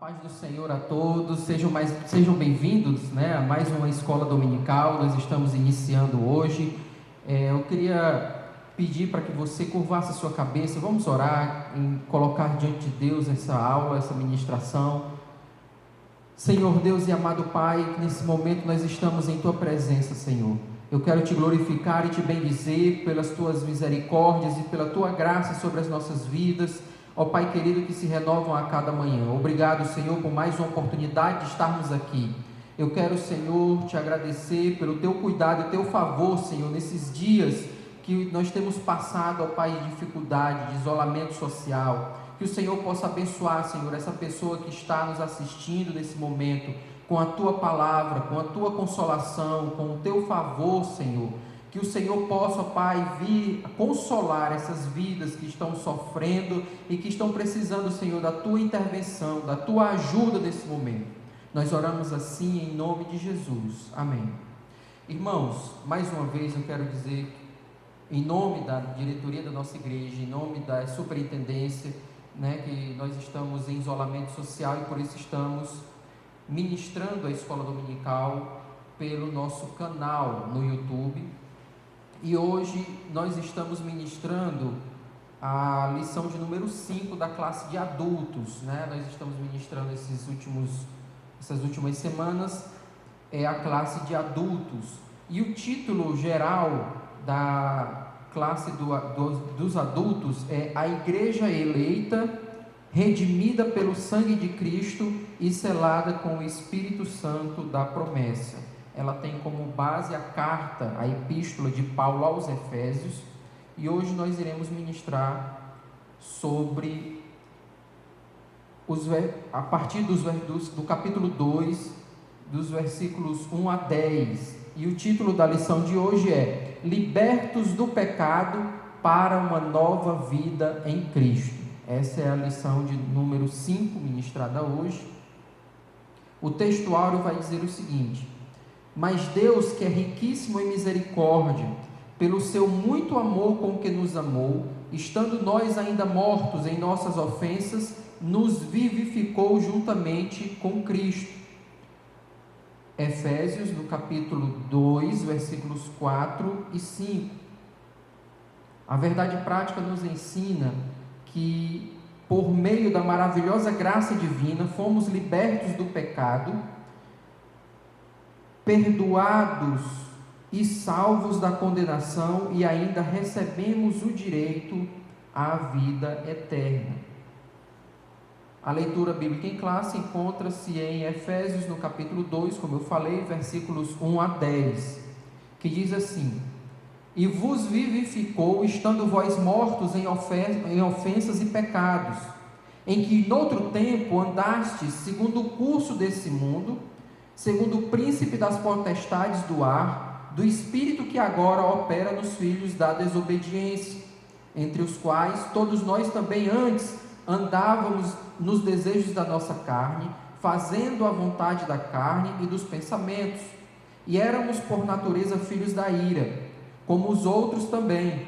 Paz do Senhor a todos, sejam bem-vindos, né, a mais uma escola dominical. Nós estamos iniciando hoje. Eu queria pedir para que você curvasse a sua cabeça. Vamos orar, em colocar diante de Deus essa aula, essa ministração. Senhor Deus e amado Pai, nesse momento nós estamos em Tua presença, Senhor. Eu quero Te glorificar e Te bendizer pelas Tuas misericórdias e pela Tua graça sobre as nossas vidas. Ó Pai querido, que se renovam a cada manhã. Obrigado, Senhor, por mais uma oportunidade de estarmos aqui. Eu quero, Senhor, Te agradecer pelo Teu cuidado e Teu favor, Senhor, nesses dias que nós temos passado, ó Pai, de dificuldade, de isolamento social. Que o Senhor possa abençoar, Senhor, essa pessoa que está nos assistindo nesse momento, com a Tua palavra, com a Tua consolação, com o Teu favor, Senhor. Que o Senhor possa, Pai, vir consolar essas vidas que estão sofrendo e que estão precisando, Senhor, da Tua intervenção, da Tua ajuda nesse momento. Nós oramos assim em nome de Jesus. Amém. Irmãos, mais uma vez eu quero dizer, em nome da diretoria da nossa igreja, em nome da superintendência, que nós estamos em isolamento social e por isso estamos ministrando a escola dominical pelo nosso canal no YouTube. E hoje nós estamos ministrando a lição de número 5 da classe de adultos, Nós estamos ministrando essas últimas semanas, a classe de adultos. E o título geral da classe dos adultos é A Igreja Eleita, redimida pelo sangue de Cristo e selada com o Espírito Santo da promessa. Ela tem como base a carta, a epístola de Paulo aos Efésios, e hoje nós iremos ministrar sobre a partir do capítulo 2, dos versículos 1 a 10, e o título da lição de hoje é Libertos do Pecado para uma Nova Vida em Cristo. Essa é a lição de número 5 ministrada hoje. O texto áureo vai dizer o seguinte: Mas Deus, que é riquíssimo em misericórdia, pelo seu muito amor com que nos amou, estando nós ainda mortos em nossas ofensas, nos vivificou juntamente com Cristo. Efésios, no capítulo 2, versículos 4 e 5. A verdade prática nos ensina que, por meio da maravilhosa graça divina, fomos libertos do pecado, perdoados e salvos da condenação, e ainda recebemos o direito à vida eterna. A leitura bíblica em classe encontra-se em Efésios, no capítulo 2, como eu falei, versículos 1 a 10, que diz assim: E vos vivificou, estando vós mortos em ofensas e pecados, em que noutro tempo andastes segundo o curso desse mundo, segundo o príncipe das potestades do ar, do espírito que agora opera nos filhos da desobediência, entre os quais todos nós também antes andávamos nos desejos da nossa carne, fazendo a vontade da carne e dos pensamentos, e éramos por natureza filhos da ira, como os outros também.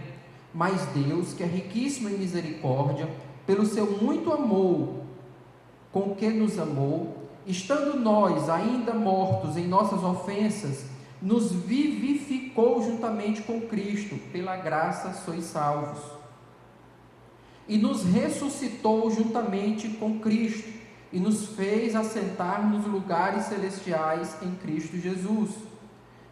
Mas Deus, que é riquíssimo em misericórdia, pelo seu muito amor com que nos amou, estando nós ainda mortos em nossas ofensas, nos vivificou juntamente com Cristo, pela graça sois salvos. E nos ressuscitou juntamente com Cristo, e nos fez assentar nos lugares celestiais em Cristo Jesus,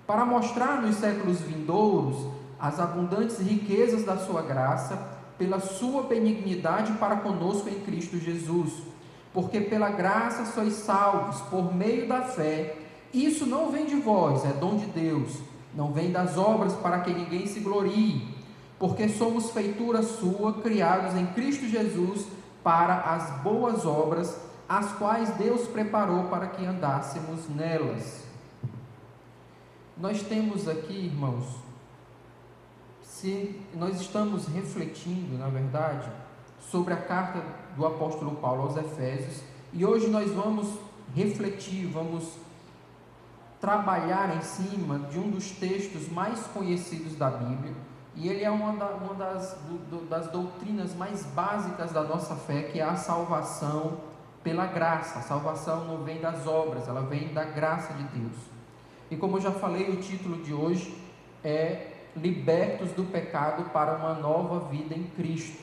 para mostrar nos séculos vindouros as abundantes riquezas da sua graça, pela sua benignidade para conosco em Cristo Jesus. Porque pela graça sois salvos, por meio da fé. Isso não vem de vós, é dom de Deus, não vem das obras para que ninguém se glorie, porque somos feitura sua, criados em Cristo Jesus, para as boas obras, as quais Deus preparou para que andássemos nelas. Nós temos aqui, irmãos, nós estamos refletindo, na verdade, sobre a carta do apóstolo Paulo aos Efésios, e hoje nós vamos refletir, vamos trabalhar em cima de um dos textos mais conhecidos da Bíblia, e ele é uma das doutrinas mais básicas da nossa fé, que é a salvação pela graça. A salvação não vem das obras, ela vem da graça de Deus. E como eu já falei, o título de hoje é Libertos do Pecado para uma Nova Vida em Cristo.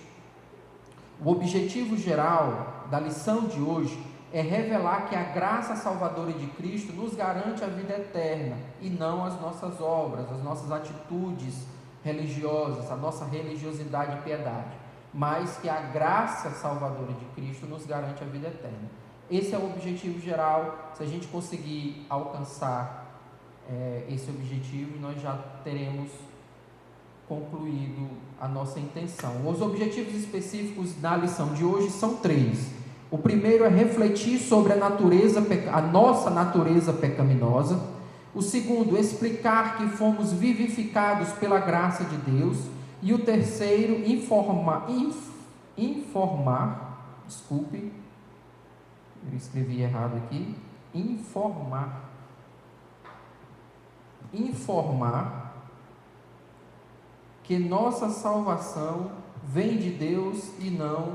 O objetivo geral da lição de hoje é revelar que a graça salvadora de Cristo nos garante a vida eterna e não as nossas obras, as nossas atitudes religiosas, a nossa religiosidade e piedade, mas que a graça salvadora de Cristo nos garante a vida eterna. Esse é o objetivo geral. Se a gente conseguir alcançar esse objetivo, nós já teremos concluído a nossa intenção. Os objetivos específicos da lição de hoje são 3. O primeiro é refletir sobre a nossa natureza pecaminosa. O segundo, explicar que fomos vivificados pela graça de Deus. E o terceiro, desculpe, eu escrevi errado aqui, informar que nossa salvação vem de Deus e não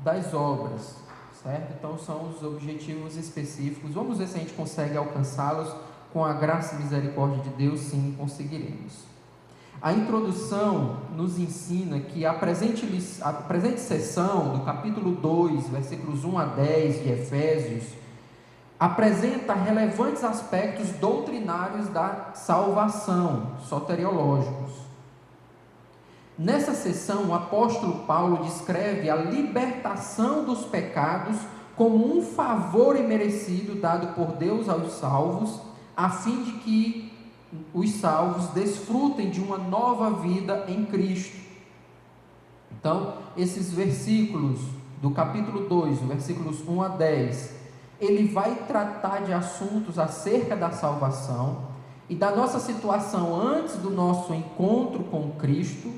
das obras, certo? Então são os objetivos específicos. Vamos ver se a gente consegue alcançá-los. Com a graça e misericórdia de Deus, sim, conseguiremos. A introdução nos ensina que a presente sessão do capítulo 2, versículos 1 a 10 de Efésios, apresenta relevantes aspectos doutrinários da salvação, soteriológicos. Nessa sessão, o apóstolo Paulo descreve a libertação dos pecados como um favor imerecido dado por Deus aos salvos, a fim de que os salvos desfrutem de uma nova vida em Cristo. Então, esses versículos do capítulo 2, versículos 1 a 10, ele vai tratar de assuntos acerca da salvação e da nossa situação antes do nosso encontro com Cristo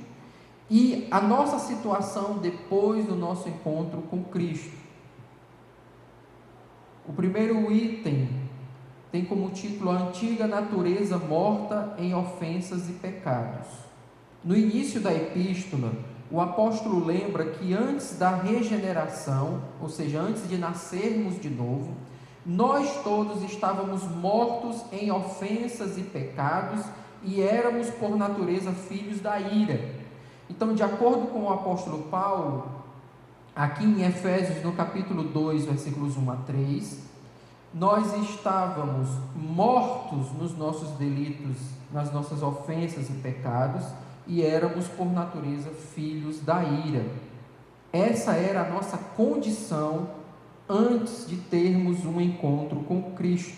e a nossa situação depois do nosso encontro com Cristo. O primeiro item tem como título a antiga natureza morta em ofensas e pecados. No início da epístola, o apóstolo lembra que antes da regeneração, ou seja, antes de nascermos de novo, nós todos estávamos mortos em ofensas e pecados e éramos por natureza filhos da ira. Então, de acordo com o apóstolo Paulo, aqui em Efésios, no capítulo 2, versículos 1 a 3, nós estávamos mortos nos nossos delitos, nas nossas ofensas e pecados, e éramos por natureza filhos da ira. Essa era a nossa condição antes de termos um encontro com Cristo.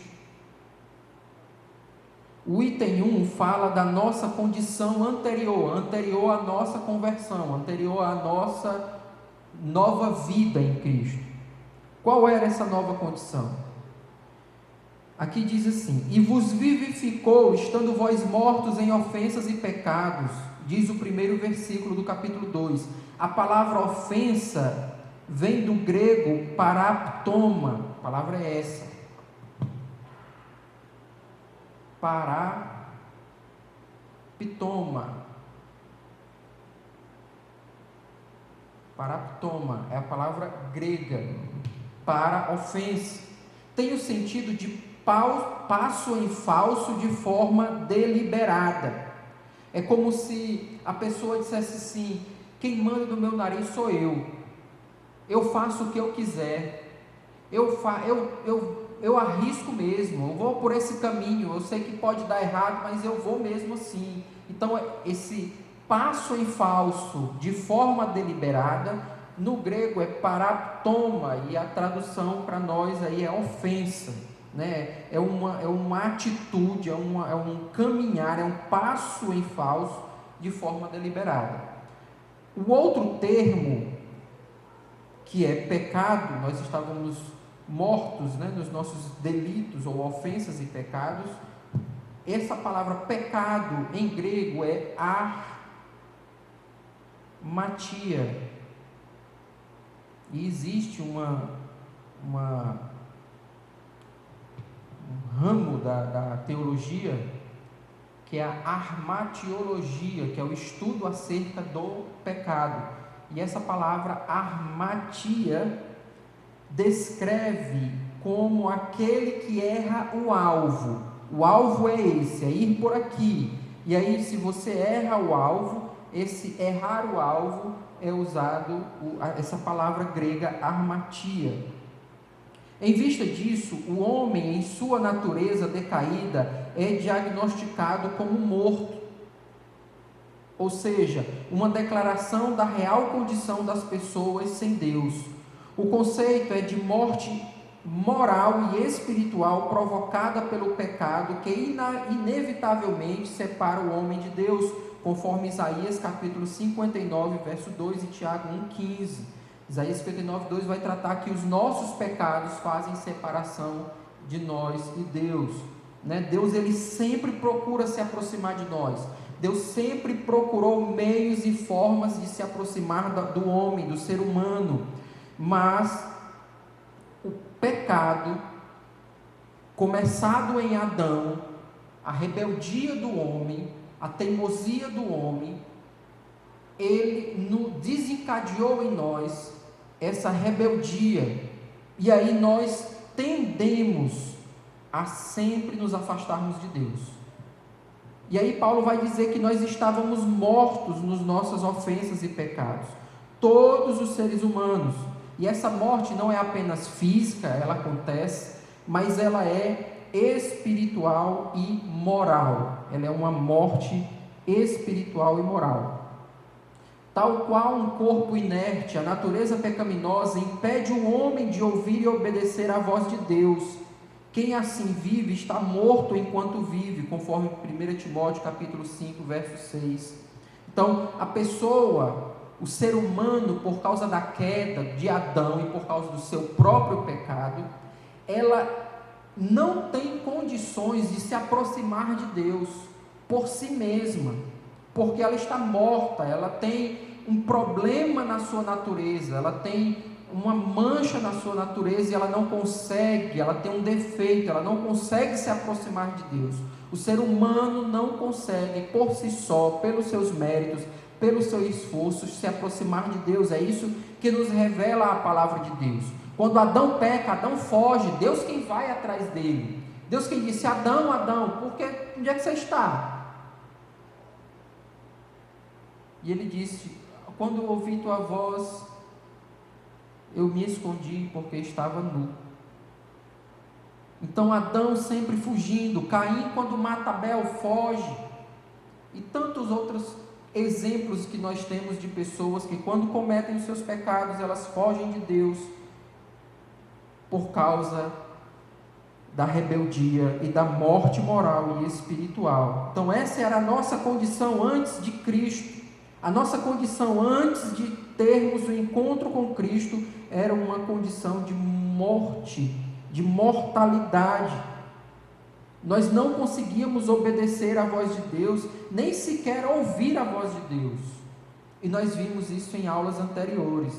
O item 1 fala da nossa condição anterior à nossa conversão, anterior à nossa nova vida em Cristo. Qual era essa nova condição? Aqui diz assim: e vos vivificou, estando vós mortos em ofensas e pecados, diz o primeiro versículo do capítulo 2. A palavra ofensa vem do grego paraptoma, a palavra é essa. Paraptoma é a palavra grega para ofensa. Tem o sentido de passo em falso de forma deliberada. É como se a pessoa dissesse assim: quem manda no meu nariz sou eu faço o que eu quiser, eu arrisco mesmo, eu vou por esse caminho, eu sei que pode dar errado, mas eu vou mesmo assim. Então, esse passo em falso de forma deliberada, no grego é paraptoma, e a tradução para nós aí é ofensa, né? É uma atitude, é um caminhar, é um passo em falso de forma deliberada. O outro termo, que é pecado, nós estávamos mortos, né, nos nossos delitos ou ofensas e pecados. Essa palavra pecado em grego é armatia, e existe um ramo da teologia que é a armatiologia, que é o estudo acerca do pecado. E essa palavra armatia descreve como aquele que erra o alvo. O alvo é esse, é ir por aqui. E aí, se você erra o alvo, esse errar o alvo é usado essa palavra grega armatia. Em vista disso, o homem, em sua natureza decaída, é diagnosticado como morto. Ou seja, uma declaração da real condição das pessoas sem Deus. O conceito é de morte moral e espiritual provocada pelo pecado que inevitavelmente separa o homem de Deus, conforme Isaías capítulo 59, verso 2 e Tiago 1,15. Isaías 59, 2 vai tratar que os nossos pecados fazem separação de nós e Deus. Deus, ele sempre procura se aproximar de nós. Deus sempre procurou meios e formas de se aproximar do homem, do ser humano. Mas o pecado, começado em Adão, a rebeldia do homem, a teimosia do homem, ele desencadeou em nós essa rebeldia. E aí nós tendemos a sempre nos afastarmos de Deus. E aí Paulo vai dizer que nós estávamos mortos nas nossas ofensas e pecados. Todos os seres humanos. E essa morte não é apenas física, ela acontece, mas ela é espiritual e moral. Ela é uma morte espiritual e moral. Tal qual um corpo inerte, a natureza pecaminosa impede o homem de ouvir e obedecer à voz de Deus. Quem assim vive está morto enquanto vive, conforme 1 Timóteo capítulo 5, verso 6. Então, a pessoa, o ser humano, por causa da queda de Adão e por causa do seu próprio pecado, ela não tem condições de se aproximar de Deus por si mesma, porque ela está morta, ela tem um problema na sua natureza, ela tem uma mancha na sua natureza e ela não consegue, ela tem um defeito, ela não consegue se aproximar de Deus. O ser humano não consegue por si só, pelos seus méritos, pelo seu esforço, se aproximar de Deus. É isso que nos revela a palavra de Deus. Quando Adão peca, Adão foge, Deus quem vai atrás dele. Deus quem disse: Adão, Adão, onde é que você está? E ele disse: quando ouvi tua voz, eu me escondi porque estava nu. Então Adão sempre fugindo, Caim quando mata Abel foge, e tantos outros exemplos que nós temos de pessoas que quando cometem os seus pecados, elas fogem de Deus por causa da rebeldia e da morte moral e espiritual. Então essa era a nossa condição antes de Cristo. A nossa condição antes de termos o encontro com Cristo era uma condição de morte, de mortalidade. Nós não conseguíamos obedecer à voz de Deus, nem sequer ouvir a voz de Deus. E nós vimos isso em aulas anteriores,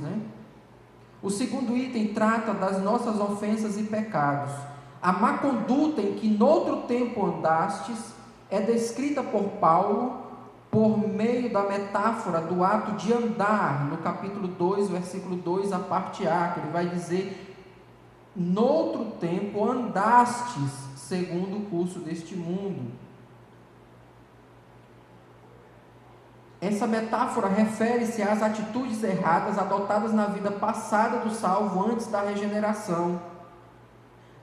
O segundo item trata das nossas ofensas e pecados. A má conduta em que noutro tempo andastes é descrita por Paulo por meio da metáfora do ato de andar, no capítulo 2, versículo 2, a parte A, que ele vai dizer: noutro tempo andastes segundo o curso deste mundo. Essa metáfora refere-se às atitudes erradas adotadas na vida passada do salvo antes da regeneração.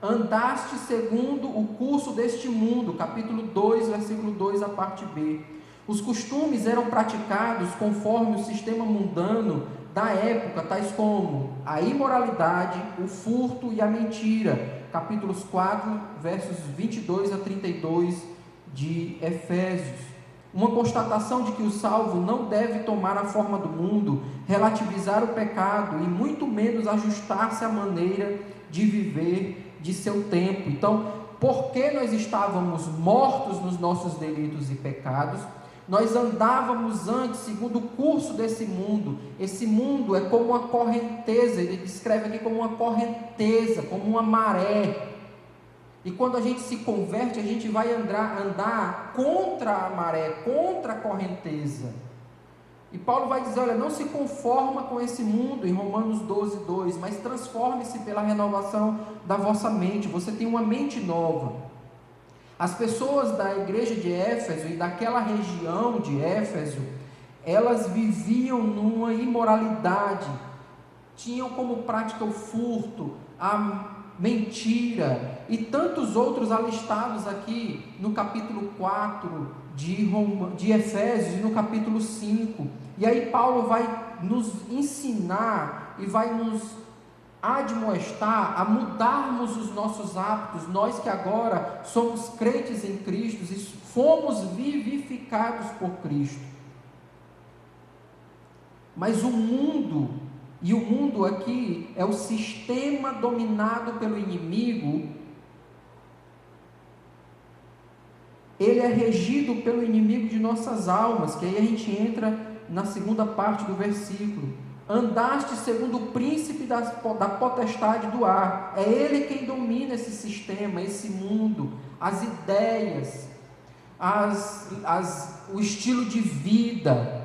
Andaste segundo o curso deste mundo, capítulo 2, versículo 2, a parte B. Os costumes eram praticados conforme o sistema mundano da época, tais como a imoralidade, o furto e a mentira, capítulos 4, versos 22 a 32 de Efésios. Uma constatação de que o salvo não deve tomar a forma do mundo, relativizar o pecado e muito menos ajustar-se à maneira de viver de seu tempo. Então, porque nós estávamos mortos nos nossos delitos e pecados, nós andávamos antes segundo o curso desse mundo. Esse mundo é como uma correnteza, ele descreve aqui como uma correnteza, como uma maré. E quando a gente se converte, a gente vai andar contra a maré, contra a correnteza. E Paulo vai dizer, olha, não se conforma com esse mundo, em Romanos 12:2, mas transforme-se pela renovação da vossa mente. Você tem uma mente nova. As pessoas da igreja de Éfeso e daquela região de Éfeso, elas viviam numa imoralidade, tinham como prática o furto, a mentira e tantos outros alistados aqui no capítulo 4 de Efésios e no capítulo 5. E aí Paulo vai nos ensinar e vai nos admoestar a mudarmos os nossos hábitos, nós que agora somos crentes em Cristo e fomos vivificados por Cristo. Mas o mundo, e o mundo aqui é o sistema dominado pelo inimigo, ele é regido pelo inimigo de nossas almas, que aí a gente entra na segunda parte do versículo. Andaste segundo o príncipe da potestade do ar. É ele quem domina esse sistema, esse mundo, as ideias, o estilo de vida,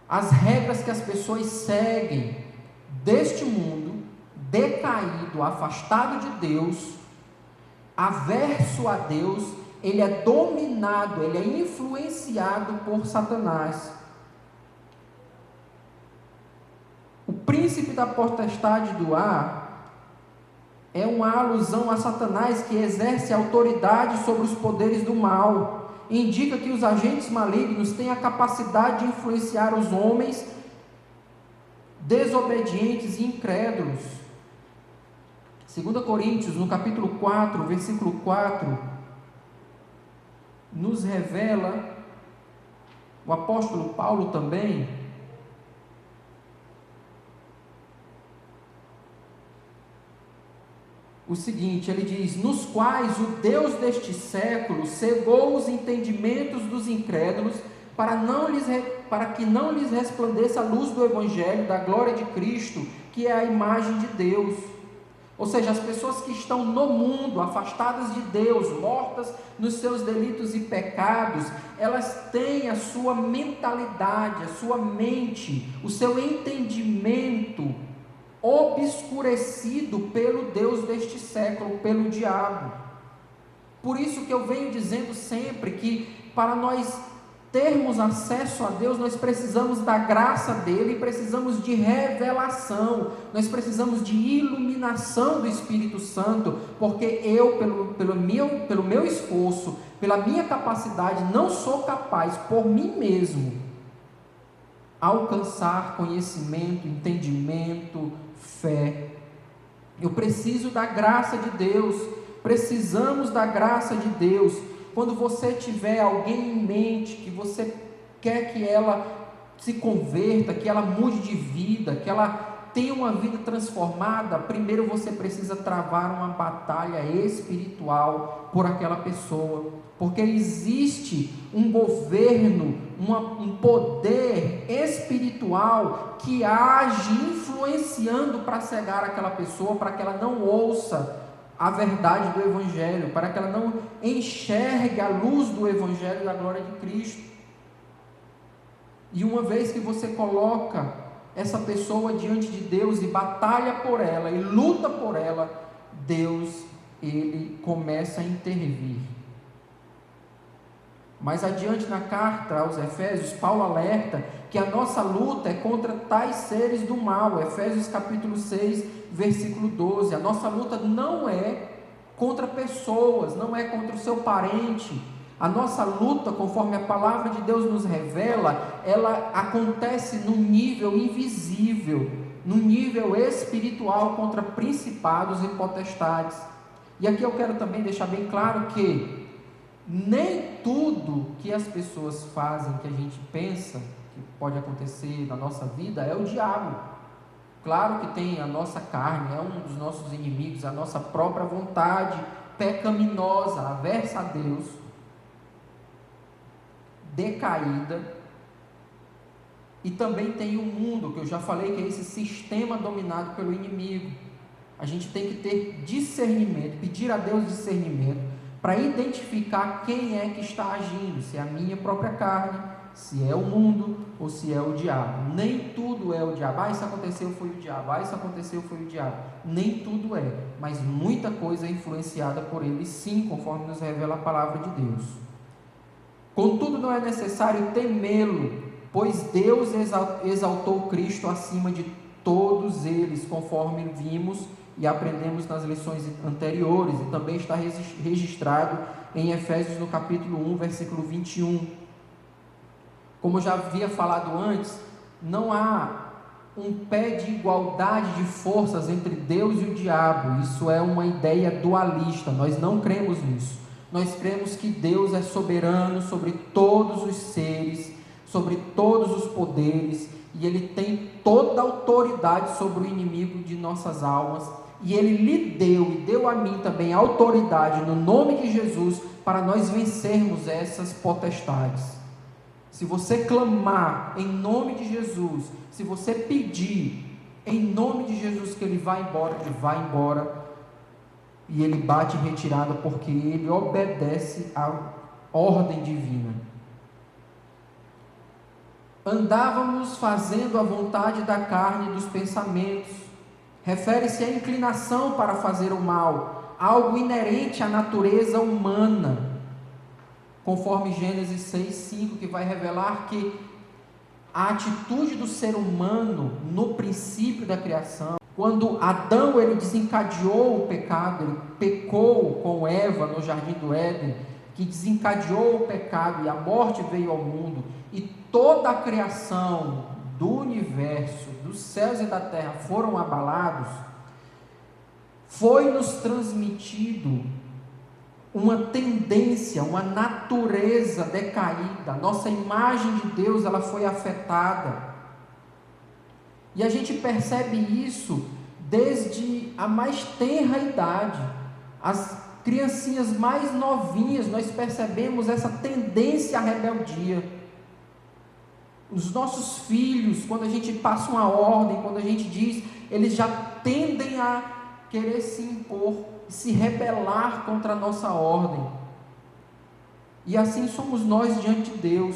as regras que as pessoas seguem deste mundo decaído, afastado de Deus, averso a Deus. Ele é dominado, ele é influenciado por Satanás. O príncipe da potestade do ar é uma alusão a Satanás, que exerce autoridade sobre os poderes do mal. Indica que os agentes malignos têm a capacidade de influenciar os homens desobedientes e incrédulos. 2 Coríntios, no capítulo 4, versículo 4, nos revela, o apóstolo Paulo também, o seguinte, ele diz: nos quais o Deus deste século cegou os entendimentos dos incrédulos, para que não lhes resplandeça a luz do Evangelho, da glória de Cristo, que é a imagem de Deus. Ou seja, as pessoas que estão no mundo, afastadas de Deus, mortas nos seus delitos e pecados, elas têm a sua mentalidade, a sua mente, o seu entendimento obscurecido pelo Deus deste século, pelo diabo. Por isso que eu venho dizendo sempre que para nós termos acesso a Deus, nós precisamos da graça dele, precisamos de revelação, nós precisamos de iluminação do Espírito Santo, porque eu, pelo meu esforço, pela minha capacidade, não sou capaz, por mim mesmo, alcançar conhecimento, entendimento, fé. Eu preciso da graça de Deus, precisamos da graça de Deus. Quando você tiver alguém em mente, que você quer que ela se converta, que ela mude de vida, que ela tenha uma vida transformada, primeiro você precisa travar uma batalha espiritual por aquela pessoa, porque existe um governo, um poder espiritual que age influenciando para cegar aquela pessoa, para que ela não ouça a verdade do Evangelho, para que ela não enxergue a luz do Evangelho da glória de Cristo. E uma vez que você coloca essa pessoa diante de Deus e batalha por ela e luta por ela, Deus, ele começa a intervir. Mais adiante na carta aos Efésios, Paulo alerta que a nossa luta é contra tais seres do mal. Efésios capítulo 6, versículo 12. A nossa luta não é contra pessoas, não é contra o seu parente. A nossa luta, conforme a palavra de Deus nos revela, ela acontece num nível invisível, num nível espiritual, contra principados e potestades. E aqui eu quero também deixar bem claro que nem tudo que as pessoas fazem, que a gente pensa que pode acontecer na nossa vida, é o diabo. Claro que tem a nossa carne, é um dos nossos inimigos, a nossa própria vontade pecaminosa, aversa a Deus, decaída. E também tem o mundo, que eu já falei, que é esse sistema dominado pelo inimigo. A gente tem que ter discernimento, pedir a Deus discernimento, para identificar quem é que está agindo, se é a minha própria carne, se é o mundo ou se é o diabo. Nem tudo é o diabo. Isso aconteceu, foi o diabo. Isso aconteceu, foi o diabo. Nem tudo é, mas muita coisa é influenciada por ele, sim, conforme nos revela a palavra de Deus. Contudo, não é necessário temê-lo, pois Deus exaltou Cristo acima de todos eles, conforme vimos e aprendemos nas lições anteriores, e também está registrado em Efésios no capítulo 1, versículo 21. Como eu já havia falado antes, não há um pé de igualdade de forças entre Deus e o diabo. Isso é uma ideia dualista, nós não cremos nisso. Nós cremos que Deus é soberano sobre todos os seres, sobre todos os poderes, e Ele tem toda a autoridade sobre o inimigo de nossas almas, e Ele lhe deu, e deu a mim também, a autoridade, no nome de Jesus, para nós vencermos essas potestades. Se você clamar em nome de Jesus, se você pedir em nome de Jesus que Ele vá embora, Ele vai embora, e Ele bate em retirada, porque Ele obedece à ordem divina. Andávamos fazendo a vontade da carne e dos pensamentos. Refere-se à inclinação para fazer o mal, algo inerente à natureza humana, conforme Gênesis 6:5, que vai revelar que a atitude do ser humano no princípio da criação, quando Adão ele desencadeou o pecado, ele pecou com Eva no jardim do Éden, que desencadeou o pecado e a morte veio ao mundo, e toda a criação do universo, dos céus e da terra foram abalados, foi nos transmitido uma tendência, uma natureza decaída. Nossa imagem de Deus ela foi afetada, e a gente percebe isso desde a mais tenra idade. As criancinhas mais novinhas, nós percebemos essa tendência à rebeldia. Os nossos filhos, quando a gente passa uma ordem, quando a gente diz, eles já tendem a querer se impor, se rebelar contra a nossa ordem. E assim somos nós diante de Deus.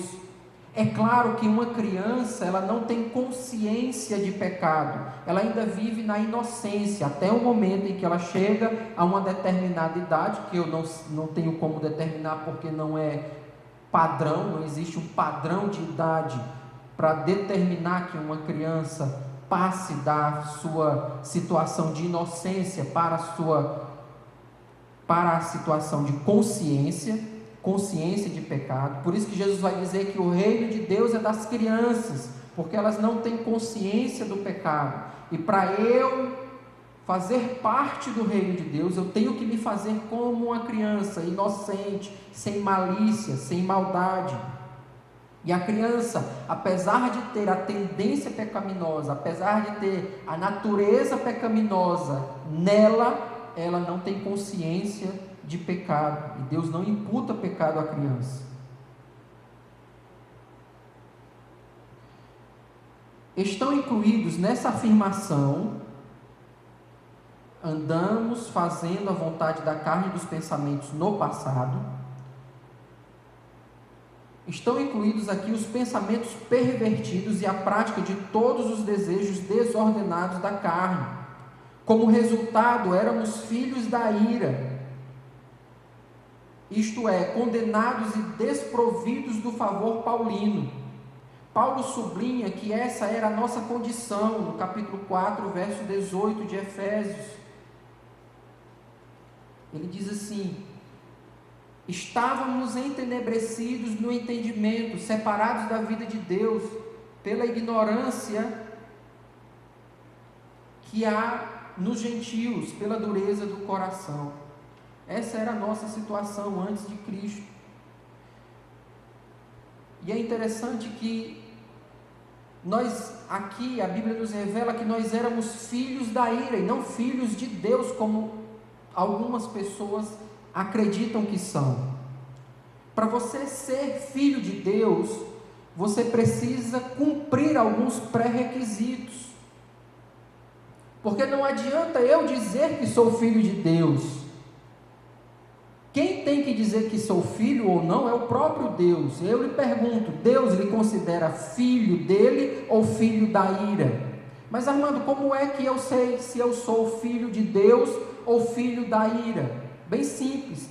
É claro que uma criança, ela não tem consciência de pecado, ela ainda vive na inocência, até o momento em que ela chega a uma determinada idade, que eu não tenho como determinar, porque não é padrão, não existe um padrão de idade para determinar que uma criança passe da sua situação de inocência para a situação de consciência de pecado. Por isso que Jesus vai dizer que o reino de Deus é das crianças, porque elas não têm consciência do pecado, e para eu fazer parte do reino de Deus, eu tenho que me fazer como uma criança, inocente, sem malícia, sem maldade. E a criança, apesar de ter a tendência pecaminosa, apesar de ter a natureza pecaminosa nela, ela não tem consciência de pecado, e Deus não imputa pecado à criança. Estão incluídos nessa afirmação: andamos fazendo a vontade da carne e dos pensamentos no passado. Estão incluídos aqui os pensamentos pervertidos e a prática de todos os desejos desordenados da carne. Como resultado, éramos filhos da ira, isto é, condenados e desprovidos do favor paulino. Paulo sublinha que essa era a nossa condição, no capítulo 4, verso 18 de Efésios. Ele diz assim: estávamos entenebrecidos no entendimento, separados da vida de Deus, pela ignorância que há nos gentios, pela dureza do coração. Essa era a nossa situação antes de Cristo. E é interessante que aqui a Bíblia nos revela que nós éramos filhos da ira e não filhos de Deus, como algumas pessoas acreditam que são. Para você ser filho de Deus, você precisa cumprir alguns pré-requisitos. Porque não adianta eu dizer que sou filho de Deus. Quem tem tem que dizer que sou filho ou não é o próprio Deus. Eu lhe pergunto, Deus lhe considera filho dele ou filho da ira? Mas Armando, como é que eu sei se eu sou filho de Deus ou filho da ira? Bem simples.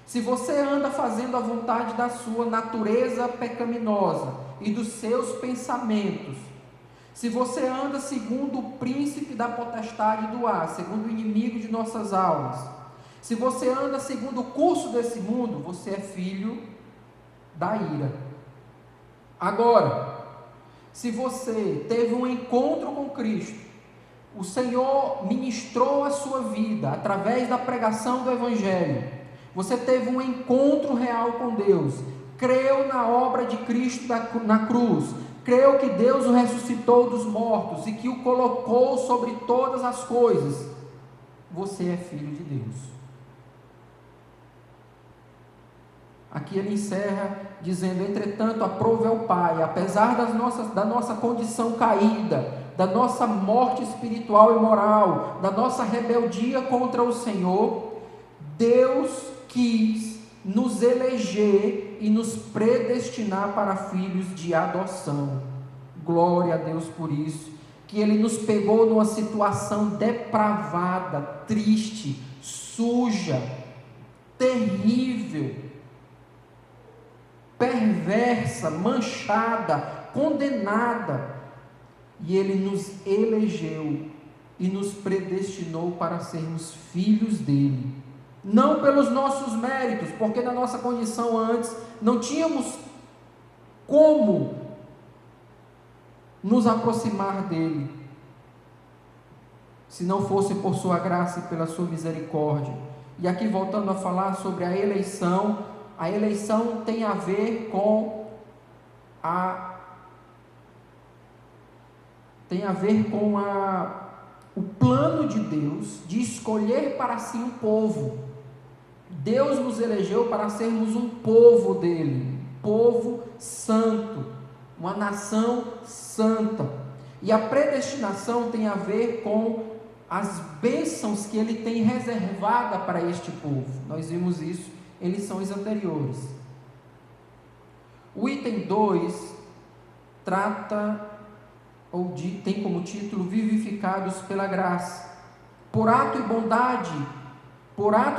Se você anda fazendo a vontade da sua natureza pecaminosa e dos seus pensamentos, se você anda segundo o príncipe da potestade do ar, segundo o inimigo de nossas almas, se você anda segundo o curso desse mundo, você é filho da ira. Agora, se você teve um encontro com Cristo, o Senhor ministrou a sua vida através da pregação do Evangelho, você teve um encontro real com Deus, creu na obra de Cristo na cruz, creu que Deus o ressuscitou dos mortos e que o colocou sobre todas as coisas, você é filho de Deus. Aqui ele encerra dizendo: entretanto, aprove ao Pai, apesar da nossa condição caída, da nossa morte espiritual e moral, da nossa rebeldia contra o Senhor, Deus quis nos eleger e nos predestinar para filhos de adoção. Glória a Deus por isso, que Ele nos pegou numa situação depravada, triste, suja, terrível, perversa, manchada, condenada, e Ele nos elegeu e nos predestinou para sermos filhos dEle, não pelos nossos méritos, porque na nossa condição antes não tínhamos como nos aproximar dEle, se não fosse por sua graça e pela sua misericórdia. E aqui voltando a falar sobre a eleição tem a ver com o plano de Deus de escolher para si um povo. Deus nos elegeu para sermos um povo dele, um povo santo, uma nação santa. E a predestinação tem a ver com as bênçãos que ele tem reservada para este povo. Nós vimos isso em lições anteriores. O item 2 tem como título: vivificados pela graça. Por ato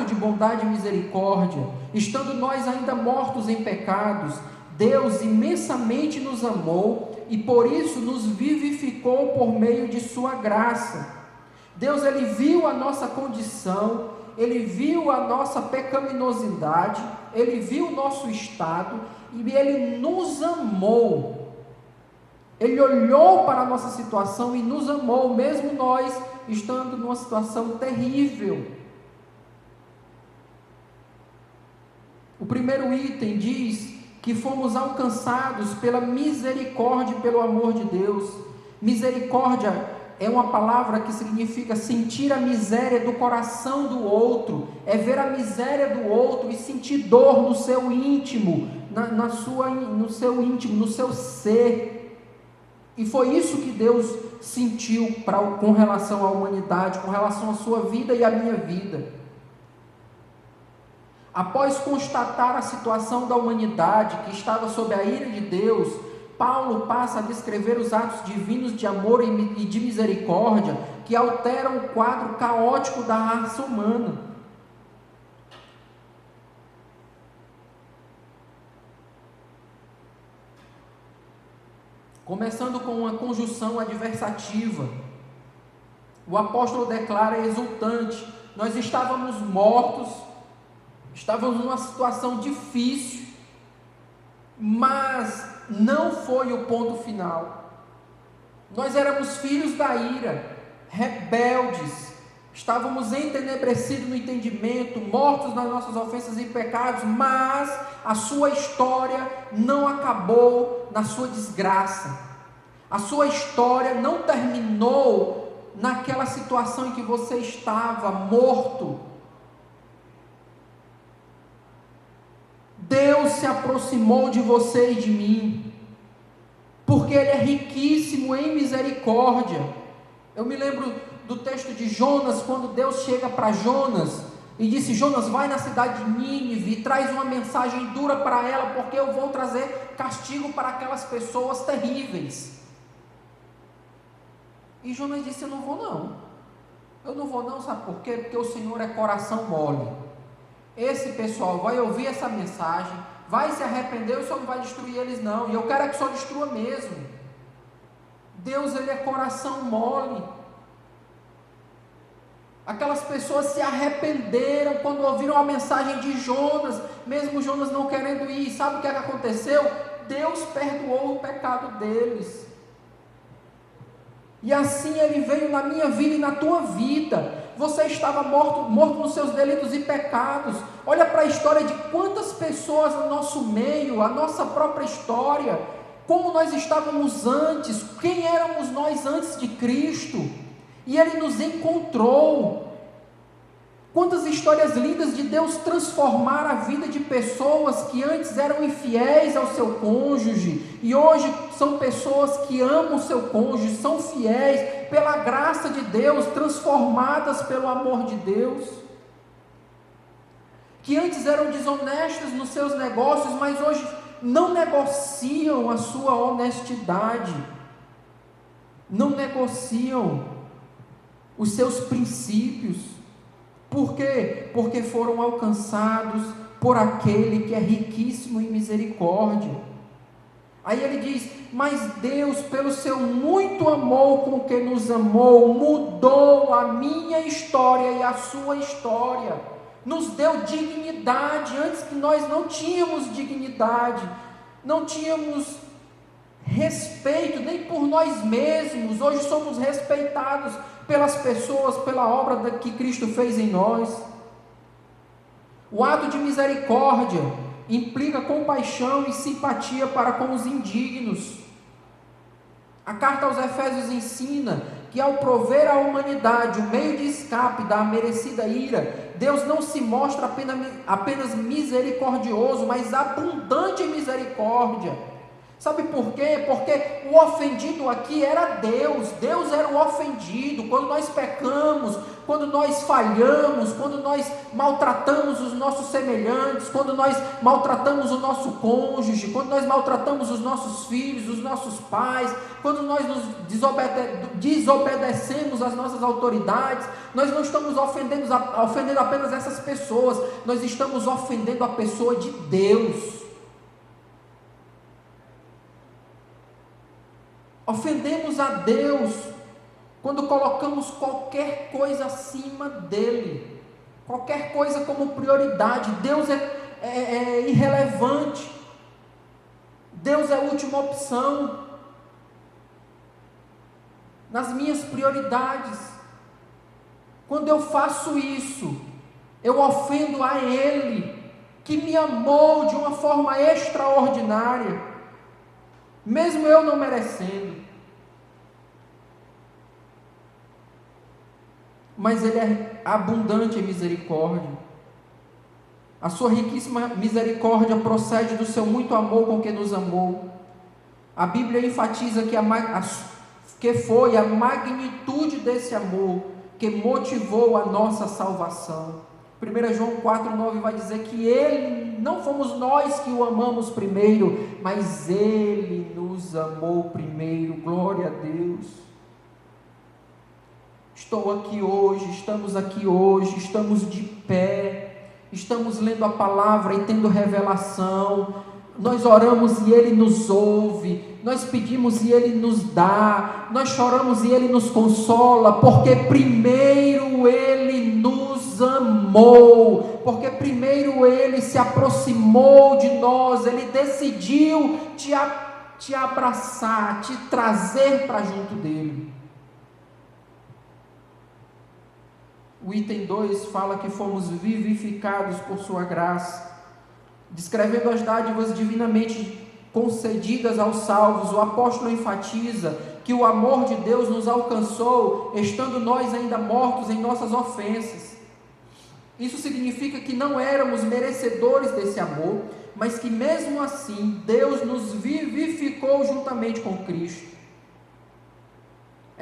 de bondade e misericórdia, estando nós ainda mortos em pecados, Deus imensamente nos amou e por isso nos vivificou por meio de sua graça. Deus, Ele viu a nossa condição, Ele viu a nossa pecaminosidade, Ele viu o nosso estado e Ele nos amou. Ele olhou para a nossa situação e nos amou, mesmo nós estando numa situação terrível. O primeiro item diz que fomos alcançados pela misericórdia e pelo amor de Deus. Misericórdia é uma palavra que significa sentir a miséria do coração do outro, é ver a miséria do outro e sentir dor no seu íntimo, no seu íntimo, no seu ser. E foi isso que Deus sentiu com relação à humanidade, com relação à sua vida e à minha vida. Após constatar a situação da humanidade que estava sob a ira de Deus, Paulo passa a descrever os atos divinos de amor e de misericórdia que alteram o quadro caótico da raça humana. Começando com uma conjunção adversativa, o apóstolo declara exultante: nós estávamos mortos, estávamos numa situação difícil, mas não foi o ponto final. Nós éramos filhos da ira, rebeldes, estávamos entenebrecidos no entendimento, mortos nas nossas ofensas e pecados, mas a sua história não acabou na sua desgraça. A sua história não terminou naquela situação em que você estava morto. Deus se aproximou de você e de mim, porque Ele é riquíssimo em misericórdia. Eu me lembro do texto de Jonas, quando Deus chega para Jonas e disse: Jonas, vai na cidade de Nínive e traz uma mensagem dura para ela, porque eu vou trazer castigo para aquelas pessoas terríveis. E Jonas disse: eu não vou não, sabe por quê? Porque o Senhor é coração mole. Esse pessoal vai ouvir essa mensagem, vai se arrepender, o Senhor não vai destruir eles não, e eu quero que o Senhor destrua mesmo. Deus, Ele é coração mole. Aquelas pessoas se arrependeram quando ouviram a mensagem de Jonas, mesmo Jonas não querendo ir. Sabe o que aconteceu? Deus perdoou o pecado deles. E assim Ele veio na minha vida e na tua vida. Você estava morto nos seus delitos e pecados. Olha para a história de quantas pessoas no nosso meio, a nossa própria história, como nós estávamos antes, quem éramos nós antes de Cristo, e Ele nos encontrou. Quantas histórias lindas de Deus transformar a vida de pessoas que antes eram infiéis ao seu cônjuge, e hoje são pessoas que amam o seu cônjuge, são fiéis, pela graça de Deus, transformadas pelo amor de Deus, que antes eram desonestas nos seus negócios, mas hoje não negociam a sua honestidade, não negociam os seus princípios. Por quê? Porque foram alcançados por aquele que é riquíssimo em misericórdia. Aí ele diz: mas Deus, pelo seu muito amor com que nos amou, mudou a minha história e a sua história, nos deu dignidade, antes que nós não tínhamos dignidade, não tínhamos respeito nem por nós mesmos, hoje somos respeitados pelas pessoas, pela obra que Cristo fez em nós. O ato de misericórdia implica compaixão e simpatia para com os indignos. A carta aos Efésios ensina que ao prover à humanidade o meio de escape da merecida ira, Deus não se mostra apenas misericordioso, mas abundante em misericórdia. Sabe por quê? Porque o ofendido aqui era Deus. Deus era o ofendido. Quando nós pecamos, quando nós falhamos, quando nós maltratamos os nossos semelhantes, quando nós maltratamos o nosso cônjuge, quando nós maltratamos os nossos filhos, os nossos pais, quando nós nos desobedecemos às nossas autoridades, nós não estamos ofendendo apenas essas pessoas, nós estamos ofendendo a pessoa de Deus. Ofendemos a Deus quando colocamos qualquer coisa acima dele, qualquer coisa como prioridade. Deus é irrelevante, Deus é a última opção nas minhas prioridades. Quando eu faço isso, eu ofendo a Ele, que me amou de uma forma extraordinária, mesmo eu não merecendo. Mas Ele é abundante em misericórdia. A sua riquíssima misericórdia procede do seu muito amor com que nos amou. A Bíblia enfatiza que foi a magnitude desse amor que motivou a nossa salvação. 1 João 4,9 vai dizer que Ele, não fomos nós que o amamos primeiro, mas Ele nos amou primeiro. Glória a Deus. Estou aqui hoje, estamos aqui hoje, estamos de pé, estamos lendo a palavra e tendo revelação. Nós oramos e Ele nos ouve, nós pedimos e Ele nos dá, nós choramos e Ele nos consola, porque primeiro Ele nos amou, porque primeiro Ele se aproximou de nós, Ele decidiu te abraçar, te trazer para junto dEle. O item 2 fala que fomos vivificados por sua graça. Descrevendo as dádivas divinamente concedidas aos salvos, o apóstolo enfatiza que o amor de Deus nos alcançou, estando nós ainda mortos em nossas ofensas. Isso significa que não éramos merecedores desse amor, mas que mesmo assim, Deus nos vivificou juntamente com Cristo.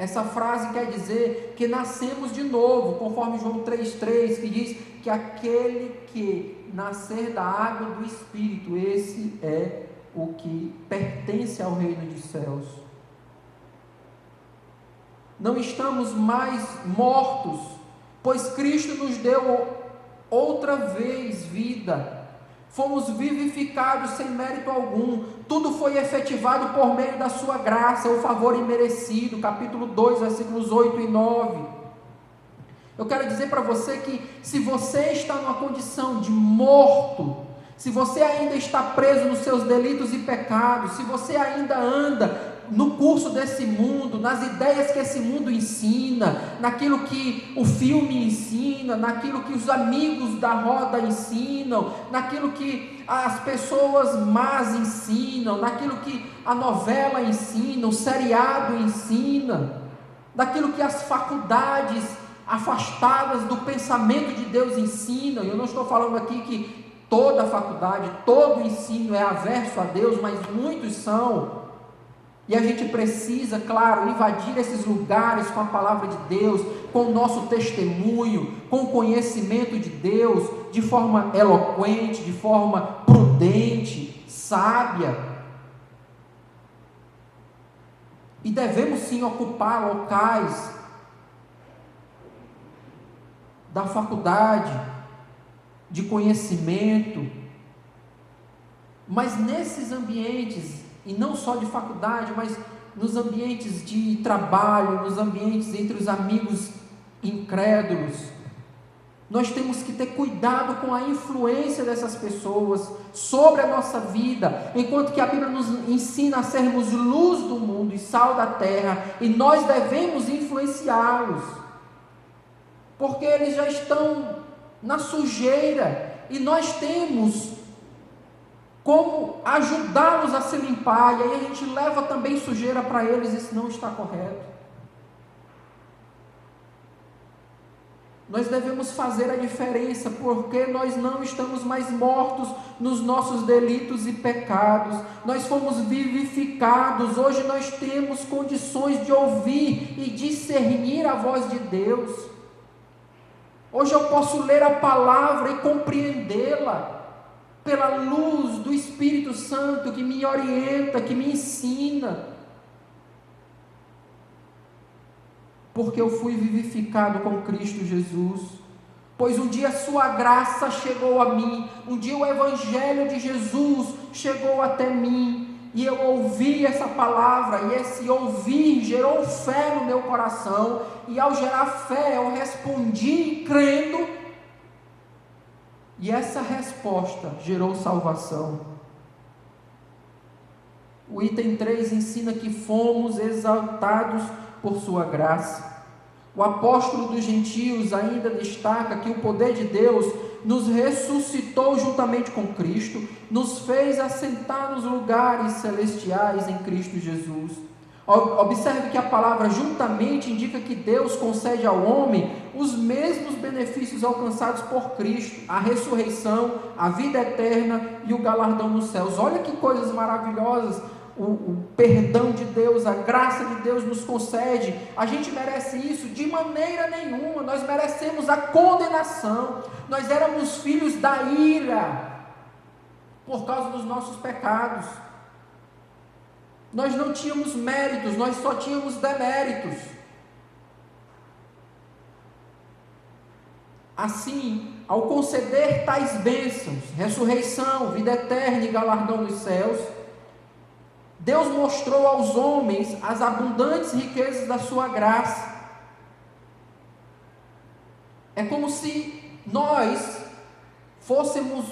Essa frase quer dizer que nascemos de novo, conforme João 3,3, que diz que aquele que nascer da água do Espírito, esse é o que pertence ao reino dos céus. Não estamos mais mortos, pois Cristo nos deu outra vez vida. Fomos vivificados sem mérito algum. Tudo foi efetivado por meio da sua graça, o favor imerecido. Capítulo 2, versículos 8 e 9. Eu quero dizer para você que se você está numa condição de morto, se você ainda está preso nos seus delitos e pecados, se você ainda anda no curso desse mundo, nas ideias que esse mundo ensina, naquilo que o filme ensina, naquilo que os amigos da roda ensinam, naquilo que as pessoas más ensinam, naquilo que a novela ensina, o seriado ensina, naquilo que as faculdades afastadas do pensamento de Deus ensinam. Eu não estou falando aqui que toda faculdade, todo ensino é averso a Deus, mas muitos são. E a gente precisa, claro, invadir esses lugares com a palavra de Deus, com o nosso testemunho, com o conhecimento de Deus, de forma eloquente, de forma prudente, sábia. E devemos sim ocupar locais da faculdade, de conhecimento, mas nesses ambientes, e não só de faculdade, mas nos ambientes de trabalho, nos ambientes entre os amigos incrédulos, nós temos que ter cuidado com a influência dessas pessoas sobre a nossa vida, enquanto que a Bíblia nos ensina a sermos luz do mundo e sal da terra, e nós devemos influenciá-los, porque eles já estão na sujeira, e nós temos como ajudá-los a se limpar, e aí a gente leva também sujeira para eles, isso não está correto. Nós devemos fazer a diferença, porque nós não estamos mais mortos nos nossos delitos e pecados, nós fomos vivificados, hoje nós temos condições de ouvir e discernir a voz de Deus, hoje eu posso ler a palavra e compreendê-la, pela luz do Espírito Santo que me orienta, que me ensina, porque eu fui vivificado com Cristo Jesus, pois um dia a sua graça chegou a mim, um dia o Evangelho de Jesus chegou até mim, e eu ouvi essa palavra, e esse ouvir gerou fé no meu coração, e ao gerar fé eu respondi crendo, e essa resposta gerou salvação. O item 3 ensina que fomos exaltados por sua graça. O apóstolo dos gentios ainda destaca que o poder de Deus nos ressuscitou juntamente com Cristo, nos fez assentar nos lugares celestiais em Cristo Jesus. Observe que a palavra juntamente indica que Deus concede ao homem os mesmos benefícios alcançados por Cristo, a ressurreição, a vida eterna e o galardão nos céus. Olha que coisas maravilhosas o perdão de Deus, a graça de Deus nos concede. A gente merece isso? De maneira nenhuma. Nós merecemos a condenação, nós éramos filhos da ira por causa dos nossos pecados. Nós não tínhamos méritos, nós só tínhamos deméritos. Assim, ao conceder tais bênçãos, ressurreição, vida eterna e galardão dos céus, Deus mostrou aos homens as abundantes riquezas da sua graça. É como se nós fôssemos,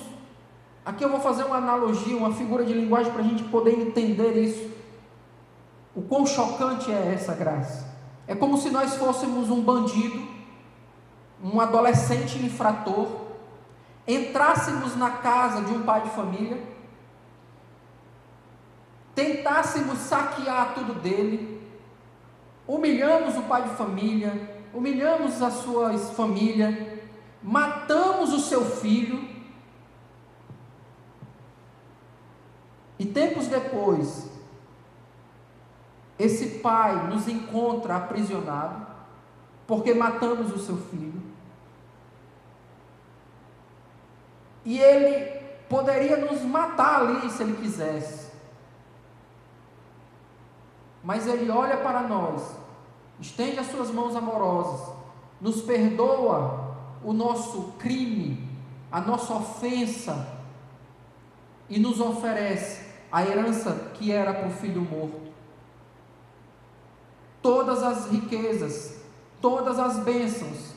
aqui eu vou fazer uma analogia, uma figura de linguagem para a gente poder entender isso. O quão chocante é essa graça? É como se nós fôssemos um bandido, um adolescente infrator, entrássemos na casa de um pai de família, tentássemos saquear tudo dele, humilhamos o pai de família, humilhamos a sua família, matamos o seu filho, e tempos depois esse pai nos encontra aprisionado, porque matamos o seu filho, e ele poderia nos matar ali se ele quisesse, mas ele olha para nós, estende as suas mãos amorosas, nos perdoa o nosso crime, a nossa ofensa, e nos oferece a herança que era para o filho morto. Todas as riquezas, todas as bênçãos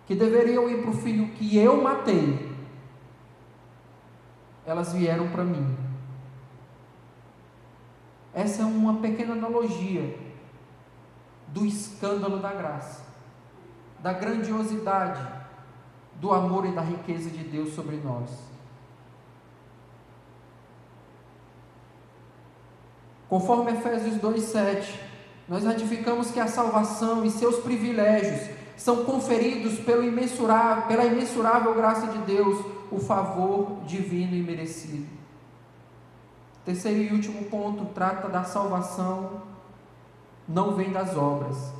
que deveriam ir para o filho que eu matei, elas vieram para mim. Essa é uma pequena analogia do escândalo da graça, da grandiosidade do amor e da riqueza de Deus sobre nós. Conforme Efésios 2:7, nós ratificamos que a salvação e seus privilégios são conferidos pela imensurável graça de Deus, o favor divino e merecido. Terceiro e último ponto, trata da salvação, não vem das obras.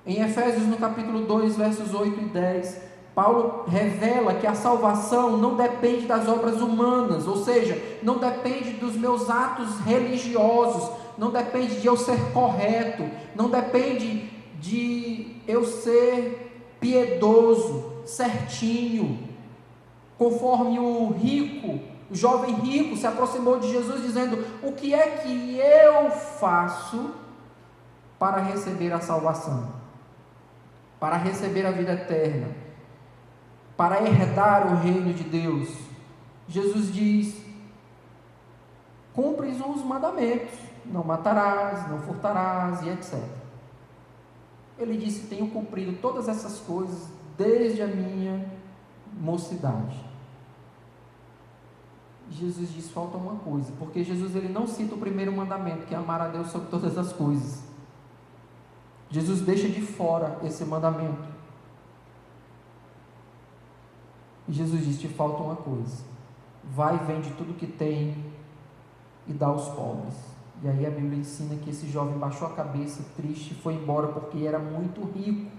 Em Efésios, no capítulo 2, versos 8 e 10, Paulo revela que a salvação não depende das obras humanas, ou seja, não depende dos meus atos religiosos, não depende de eu ser correto, não depende de eu ser piedoso, certinho, conforme o jovem rico se aproximou de Jesus dizendo: o que é que eu faço para receber a salvação, para receber a vida eterna, para herdar o reino de Deus? Jesus diz: cumpre os mandamentos, não matarás, não furtarás e etc. Ele disse: tenho cumprido todas essas coisas desde a minha mocidade. Jesus diz: falta uma coisa, porque Jesus ele não cita o primeiro mandamento, que é amar a Deus sobre todas as coisas. Jesus deixa de fora esse mandamento. E Jesus diz: te falta uma coisa, vai e vende tudo que tem e dá aos pobres. E aí a Bíblia ensina que esse jovem baixou a cabeça, triste, e foi embora porque era muito rico,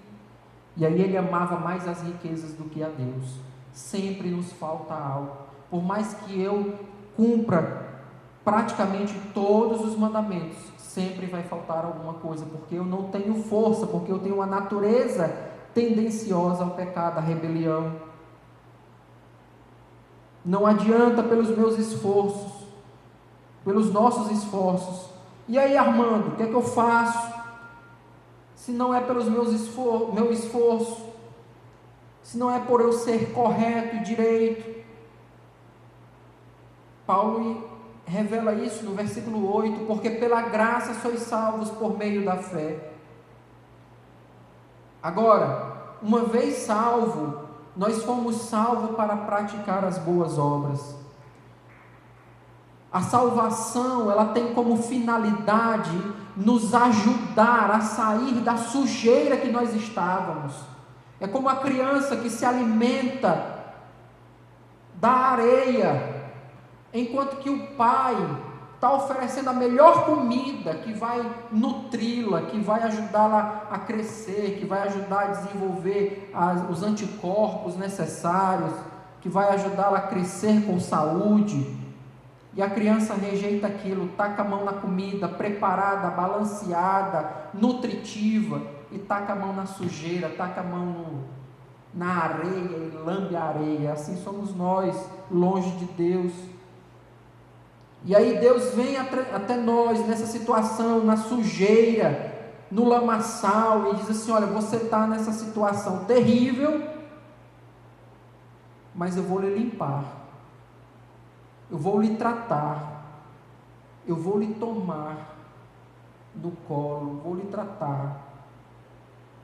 e aí ele amava mais as riquezas do que a Deus. Sempre nos falta algo. Por mais que eu cumpra praticamente todos os mandamentos, sempre vai faltar alguma coisa, porque eu não tenho força, porque eu tenho uma natureza tendenciosa ao pecado, à rebelião. Não adianta pelos meus esforços, pelos nossos esforços. E aí, Armando, o que é que eu faço? Se não é pelos meu esforço, se não é por eu ser correto e direito. Paulo revela isso no versículo 8, porque pela graça sois salvos por meio da fé. Agora, uma vez salvo, nós fomos salvos para praticar as boas obras. A salvação, ela tem como finalidade nos ajudar a sair da sujeira que nós estávamos. É como a criança que se alimenta da areia, enquanto que o pai está oferecendo a melhor comida que vai nutri-la, que vai ajudá-la a crescer, que vai ajudar a desenvolver os anticorpos necessários, que vai ajudá-la a crescer com saúde. E a criança rejeita aquilo, taca a mão na comida preparada, balanceada, nutritiva, e taca a mão na sujeira, taca a mão na areia e lambe a areia. Assim somos nós, longe de Deus. E aí Deus vem até nós nessa situação, na sujeira, no lamaçal, e diz assim: olha, você está nessa situação terrível, mas eu vou lhe limpar, eu vou lhe tratar, eu vou lhe tomar do colo, vou lhe tratar,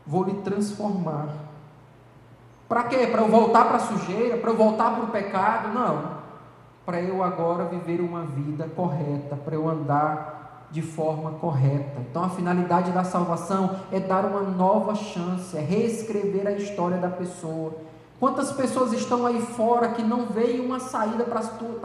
vou lhe transformar. Para quê? Para eu voltar para a sujeira? Para eu voltar para o pecado? Não. Para eu agora viver uma vida correta, para eu andar de forma correta. Então a finalidade da salvação é dar uma nova chance, é reescrever a história da pessoa. Quantas pessoas estão aí fora que não veem uma saída para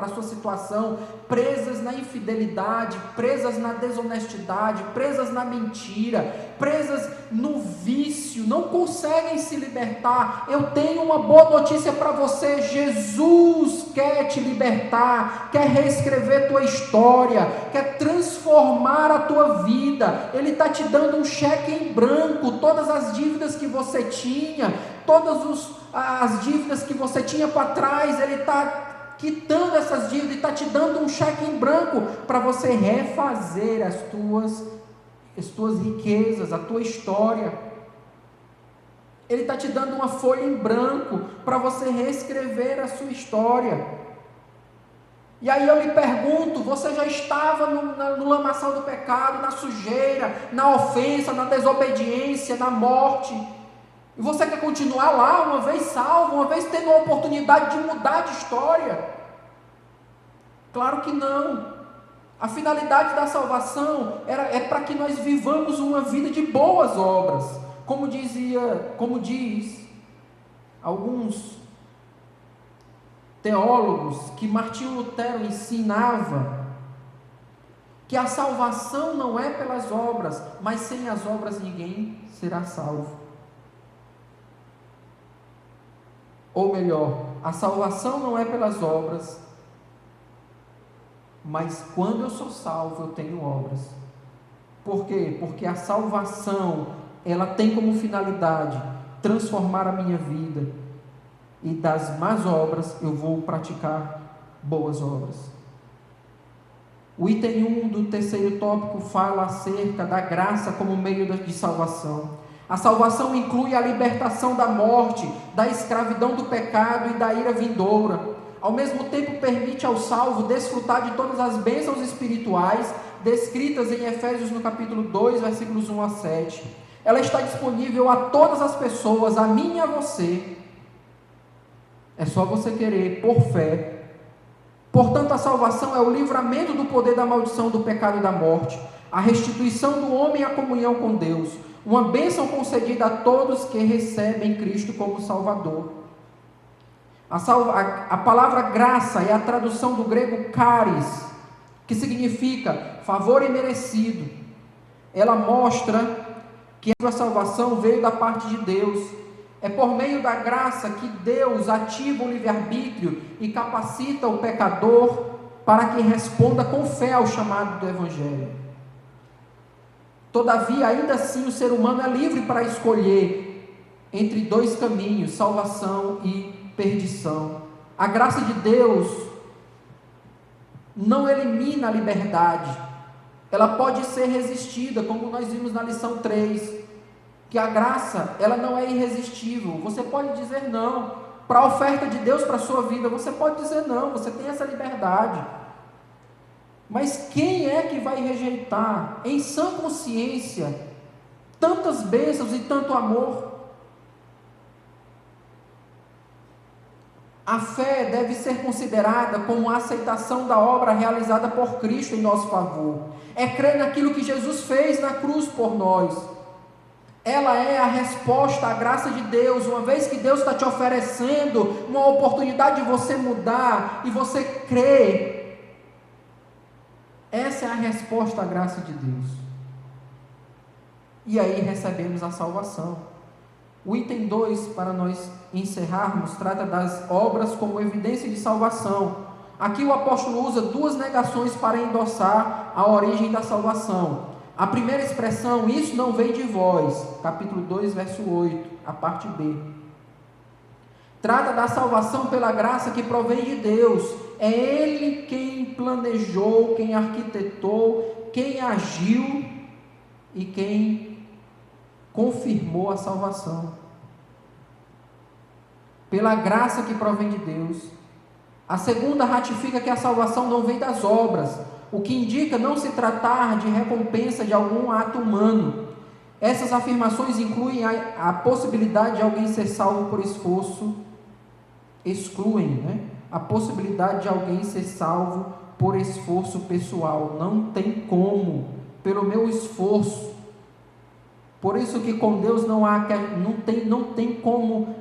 a sua situação, presas na infidelidade, presas na desonestidade, presas na mentira, presas no vício, não conseguem se libertar. Eu tenho uma boa notícia para você: Jesus quer te libertar, quer reescrever tua história, quer transformar a tua vida. Ele está te dando um cheque em branco. Todas as dívidas que você tinha, as dívidas que você tinha para trás, Ele está quitando essas dívidas e está te dando um cheque em branco para você refazer as tuas riquezas, a tua história. Ele está te dando uma folha em branco para você reescrever a sua história. E aí eu lhe pergunto: você já estava no lamaçal do pecado, na sujeira, na ofensa, na desobediência, na morte, e você quer continuar lá, uma vez salvo, uma vez tendo a oportunidade de mudar de história? Claro que não. A finalidade da salvação é para que nós vivamos uma vida de boas obras. Como diz alguns teólogos, que Martinho Lutero ensinava que a salvação não é pelas obras, mas sem as obras ninguém será salvo. Ou melhor, a salvação não é pelas obras, mas quando eu sou salvo, eu tenho obras. Por quê? Porque a salvação, ela tem como finalidade transformar a minha vida, e das más obras eu vou praticar boas obras. O item 1 do terceiro tópico fala acerca da graça como meio de salvação. A salvação inclui a libertação da morte, da escravidão do pecado e da ira vindoura. Ao mesmo tempo, permite ao salvo desfrutar de todas as bênçãos espirituais descritas em Efésios no capítulo 2, versículos 1 a 7. Ela está disponível a todas as pessoas, a mim e a você. É só você querer, por fé. Portanto, a salvação é o livramento do poder da maldição do pecado e da morte, a restituição do homem à comunhão com Deus, uma bênção concedida a todos que recebem Cristo como Salvador. A palavra graça é a tradução do grego charis, que significa favor imerecido. Ela mostra que a salvação veio da parte de Deus. É por meio da graça que Deus ativa o livre-arbítrio e capacita o pecador para que responda com fé ao chamado do Evangelho. Todavia, ainda assim, o ser humano é livre para escolher entre dois caminhos: salvação e perdição. A graça de Deus não elimina a liberdade. Ela pode ser resistida, como nós vimos na lição 3, que a graça, ela não é irresistível. Você pode dizer não para a oferta de Deus para a sua vida, você pode dizer não, você tem essa liberdade. Mas quem é que vai rejeitar, em sã consciência, tantas bênçãos e tanto amor? A fé deve ser considerada como a aceitação da obra realizada por Cristo em nosso favor. É crer naquilo que Jesus fez na cruz por nós. Ela é a resposta à graça de Deus. Uma vez que Deus está te oferecendo uma oportunidade de você mudar e você crer, essa é a resposta à graça de Deus. E aí recebemos a salvação. O item 2, para nós encerrarmos, trata das obras como evidência de salvação. Aqui o apóstolo usa duas negações para endossar a origem da salvação. A primeira expressão: isso não vem de vós, capítulo 2, verso 8, a parte B. Trata da salvação pela graça que provém de Deus. É Ele quem planejou, quem arquitetou, quem agiu e quem confirmou a salvação. Pela graça que provém de Deus. A segunda ratifica que a salvação não vem das obras, o que indica não se tratar de recompensa de algum ato humano. Essas afirmações incluem a possibilidade de alguém ser salvo por esforço, excluem, a possibilidade de alguém ser salvo por esforço pessoal. Não tem como, pelo meu esforço. Por isso que com Deus não tem como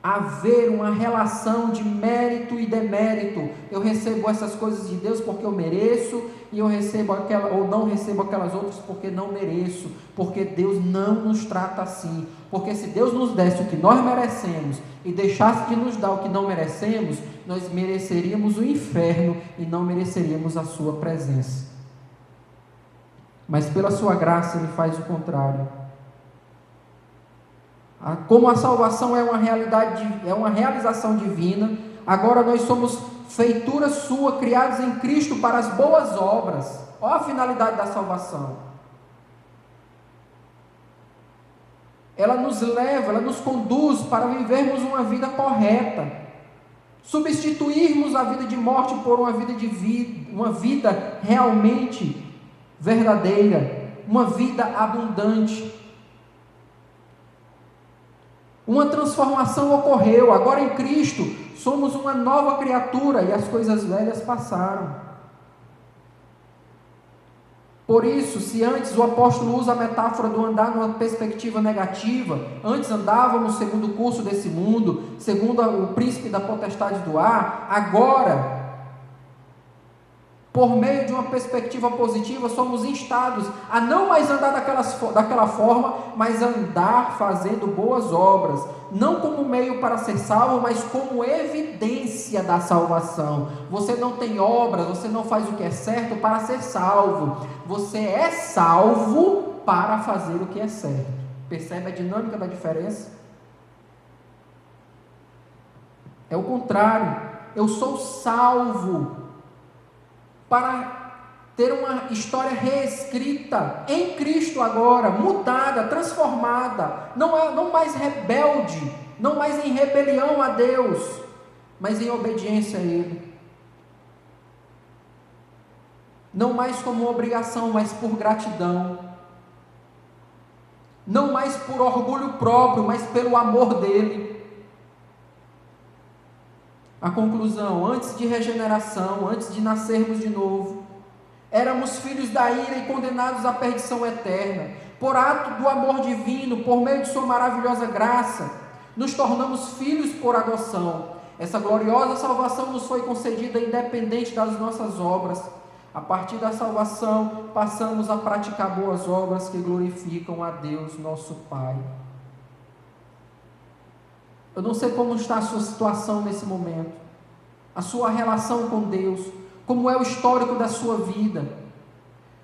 haver uma relação de mérito e demérito. Eu recebo essas coisas de Deus porque eu mereço, e eu recebo ou não recebo aquelas outras porque não mereço, porque Deus não nos trata assim. Porque se Deus nos desse o que nós merecemos e deixasse de nos dar o que não merecemos, nós mereceríamos o inferno e não mereceríamos a sua presença. Mas pela sua graça Ele faz o contrário. Como a salvação é uma realidade, é uma realização divina, agora nós somos feitura sua, criados em Cristo para as boas obras. Olha a finalidade da salvação. Ela nos leva, ela nos conduz para vivermos uma vida correta, substituirmos a vida de morte por uma vida realmente verdadeira, uma vida abundante. Uma transformação ocorreu, agora em Cristo somos uma nova criatura e as coisas velhas passaram. Por isso, se antes o apóstolo usa a metáfora do andar numa perspectiva negativa, antes andávamos segundo o curso desse mundo, segundo o príncipe da potestade do ar, agora, por meio de uma perspectiva positiva, somos instados a não mais andar daquela forma, mas andar fazendo boas obras, não como meio para ser salvo, mas como evidência da salvação. Você não tem obras, você não faz o que é certo para ser salvo, você é salvo para fazer o que é certo. Percebe a dinâmica da diferença? É o contrário. Eu sou salvo para ter uma história reescrita em Cristo agora, mudada, transformada, não mais rebelde, não mais em rebelião a Deus, mas em obediência a Ele. Não mais como obrigação, mas por gratidão. Não mais por orgulho próprio, mas pelo amor dEle. A conclusão: antes de regeneração, antes de nascermos de novo, éramos filhos da ira e condenados à perdição eterna. Por ato do amor divino, por meio de sua maravilhosa graça, nos tornamos filhos por adoção. Essa gloriosa salvação nos foi concedida independente das nossas obras. A partir da salvação, passamos a praticar boas obras que glorificam a Deus, nosso Pai. Eu não sei como está a sua situação nesse momento, a sua relação com Deus, como é o histórico da sua vida,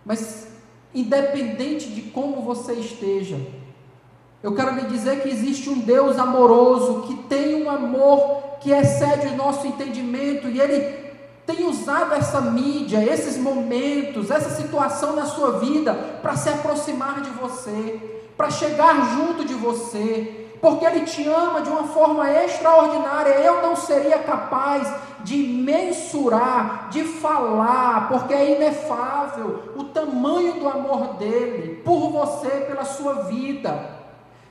mas independente de como você esteja, eu quero lhe dizer que existe um Deus amoroso, que tem um amor que excede o nosso entendimento, e Ele tem usado essa mídia, esses momentos, essa situação na sua vida, para se aproximar de você, para chegar junto de você, porque Ele te ama de uma forma extraordinária. Eu não seria capaz de mensurar, de falar, porque é inefável o tamanho do amor dEle por você, pela sua vida.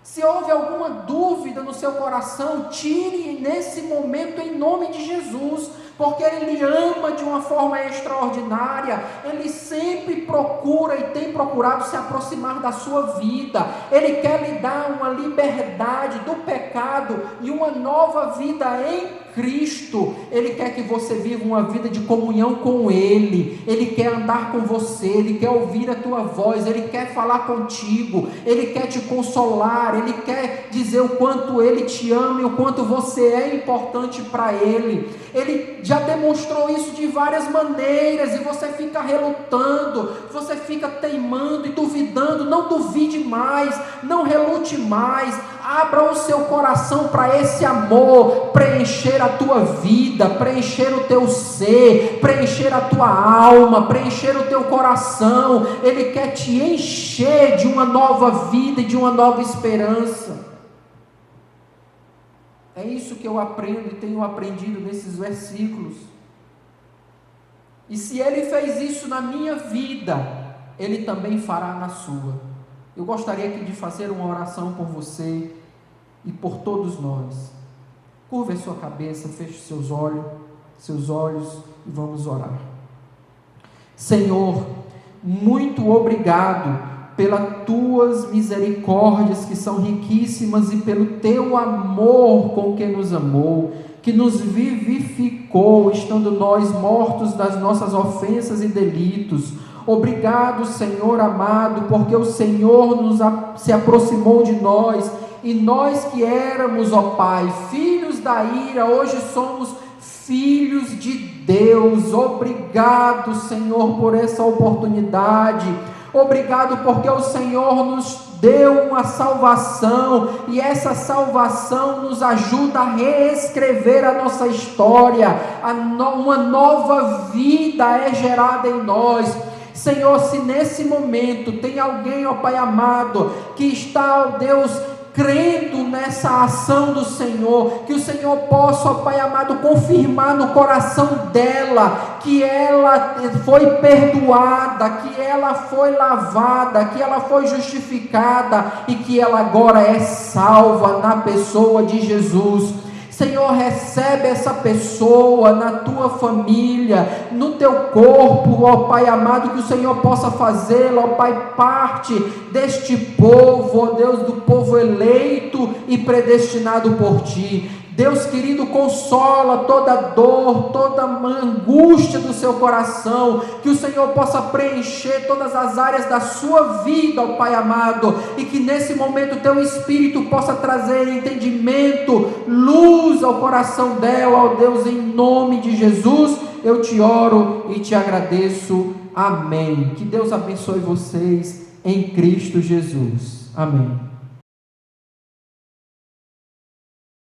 Se houve alguma dúvida no seu coração, tire nesse momento em nome de Jesus, porque Ele lhe ama de uma forma extraordinária. Ele sempre procura e tem procurado se aproximar da sua vida. Ele quer lhe dar uma liberdade do pecado e uma nova vida em Cristo. Ele quer que você viva uma vida de comunhão com Ele. Ele quer andar com você, Ele quer ouvir a tua voz, Ele quer falar contigo, Ele quer te consolar, Ele quer dizer o quanto Ele te ama e o quanto você é importante para Ele. Ele já demonstrou isso de várias maneiras, e você fica relutando, você fica teimando e duvidando. Não duvide mais, não relute mais. Abra o seu coração para esse amor preencher a tua vida, preencher o teu ser, preencher a tua alma, preencher o teu coração. Ele quer te encher de uma nova vida e de uma nova esperança. É isso que eu aprendo e tenho aprendido nesses versículos. E se Ele fez isso na minha vida, Ele também fará na sua. Eu gostaria aqui de fazer uma oração por você e por todos nós. Curva a sua cabeça, feche seus olhos e vamos orar. Senhor, muito obrigado pelas tuas misericórdias que são riquíssimas e pelo teu amor com que nos amou, que nos vivificou, estando nós mortos das nossas ofensas e delitos. Obrigado, Senhor amado, porque o Senhor se aproximou de nós, e nós que éramos, ó Pai, filhos da ira, hoje somos filhos de Deus. Obrigado, Senhor, por essa oportunidade. Obrigado porque o Senhor nos deu uma salvação, e essa salvação nos ajuda a reescrever a nossa história. Uma nova vida é gerada em nós. Senhor, se nesse momento tem alguém, ó Pai amado, que está, ó Deus, crendo nessa ação do Senhor, que o Senhor possa, ó Pai amado, confirmar no coração dela, que ela foi perdoada, que ela foi lavada, que ela foi justificada, e que ela agora é salva na pessoa de Jesus. Senhor, recebe essa pessoa na tua família, no teu corpo, ó Pai amado, que o Senhor possa fazê-la, ó Pai, parte deste povo, ó Deus, do povo eleito e predestinado por Ti. Deus querido, consola toda dor, toda angústia do seu coração, que o Senhor possa preencher todas as áreas da sua vida, ó Pai amado, e que nesse momento teu Espírito possa trazer entendimento, luz ao coração dela, ó Deus, em nome de Jesus, eu te oro e te agradeço, amém. Que Deus abençoe vocês em Cristo Jesus, amém.